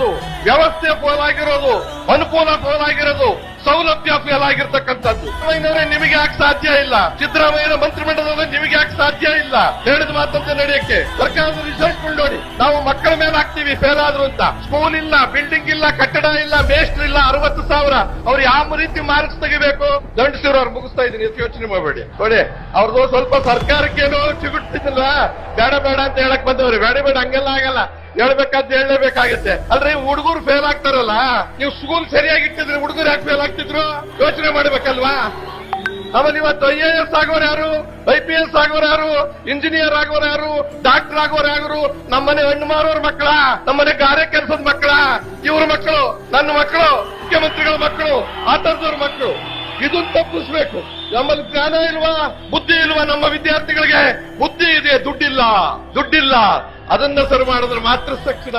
ಆಗಿರೋದು, ವ್ಯವಸ್ಥೆ ಫೇಲ್ ಆಗಿರೋದು, ಅನುಕೂಲ ಫೇಲ್ ಆಗಿರೋದು, ಸೌಲಭ್ಯ ಫೇಲ್ ಆಗಿರ್ತಕ್ಕಂಥದ್ದು. ಸಿದ್ದರಾಮಯ್ಯನವರೇ ನಿಮಗೆ ಯಾಕೆ ಸಾಧ್ಯ ಇಲ್ಲ? ಸಿದ್ದರಾಮಯ್ಯನ ಮಂತ್ರಿಮಂಡಲದಲ್ಲಿ ನಿಮಗೆ ಯಾಕೆ ಸಾಧ್ಯ ಇಲ್ಲ? ಹೇಳಿದ ಮಾತಂತೆ ನಡೆಯಕ್ಕೆ ಸರ್ಕಾರದ ರಿಸಲ್ಟ್ ನೋಡಿ. ನಾವು ಮಕ್ಕಳ ಮೇಲೆ ಹಾಕ್ತೀವಿ ಫೇಲ್ ಆದ್ರು ಅಂತ. ಸ್ಕೂಲ್ ಇಲ್ಲ, ಬಿಲ್ಡಿಂಗ್ ಇಲ್ಲ, ಕಟ್ಟಡ ಇಲ್ಲ, ಮೇಸ್ಟ್ರ್ ಇಲ್ಲ, 60,000. ಅವ್ರು ಯಾವ ರೀತಿ ಮಾರ್ಕ್ಸ್ ತೆಗಿಬೇಕು? ದಂಡಿಸಿರೋ ಅವ್ರು ಮುಗಿಸ್ತಾ ಇದ್ದೀನಿ, ಯೋಚನೆ ಮಾಡಬೇಡಿ. ನೋಡಿ ಅವ್ರದ್ದು ಸ್ವಲ್ಪ ಸರ್ಕಾರಕ್ಕೇನೋ ಚಿಗುಟ್ಟಿಲ್ಲ, ಬೇಡ ಬೇಡ ಅಂತ ಹೇಳಕ್ ಬಂದವ್ರಿ. ಬೇಡ ಬೇಡ ಹಂಗೆಲ್ಲ ಆಗಲ್ಲ, ಹೇಳ್ಬೇಕಾದ್ ಹೇಳಲೇಬೇಕಾಗತ್ತೆ. ಅಲ್ರಿ ಹುಡುಗರು ಫೇಲ್ ಆಗ್ತಾರಲ್ಲ, ನೀವು ಸ್ಕೂಲ್ ಸರಿಯಾಗಿ ಇಟ್ಟಿದ್ರೆ ಹುಡುಗರು ಯಾಕೆ ಫೇಲ್ ಆಗ್ತಿದ್ರು? ಯೋಚನೆ ಮಾಡ್ಬೇಕಲ್ವಾ? ಆಮೇಲೆ ಇವತ್ತು IAS ಆಗೋರು ಯಾರು, IPS ಆಗೋರು ಯಾರು, ಇಂಜಿನಿಯರ್ ಆಗೋರು ಯಾರು, ಡಾಕ್ಟರ್ ಆಗೋರು ಯಾರು? ನಮ್ಮನೆ ಹಣ್ಣು ಮಾರೋರ್ ಮಕ್ಕಳ, ನಮ್ಮನೆ ಗಾರೆ ಕೆಲಸದ ಮಕ್ಕಳ, ಇವ್ರ ಮಕ್ಕಳು, ನನ್ನ ಮಕ್ಕಳು, ಮುಖ್ಯಮಂತ್ರಿಗಳ ಮಕ್ಕಳು, ಆಟದವ್ರ ಮಕ್ಕಳು. ಇದನ್ನ ತಪ್ಪಿಸ್ಬೇಕು. ನಮ್ಮಲ್ಲಿ ಜ್ಞಾನ ಇಲ್ವಾ, ಬುದ್ಧಿ ಇಲ್ವಾ? ನಮ್ಮ ವಿದ್ಯಾರ್ಥಿಗಳಿಗೆ ಬುದ್ಧಿ ಇದೆ, ದುಡ್ಡಿಲ್ಲ. ಅದನ್ನ ಸರಿ ಮಾಡಿದ್ರೆ ಮಾತ್ರ ತಕ್ಷಣ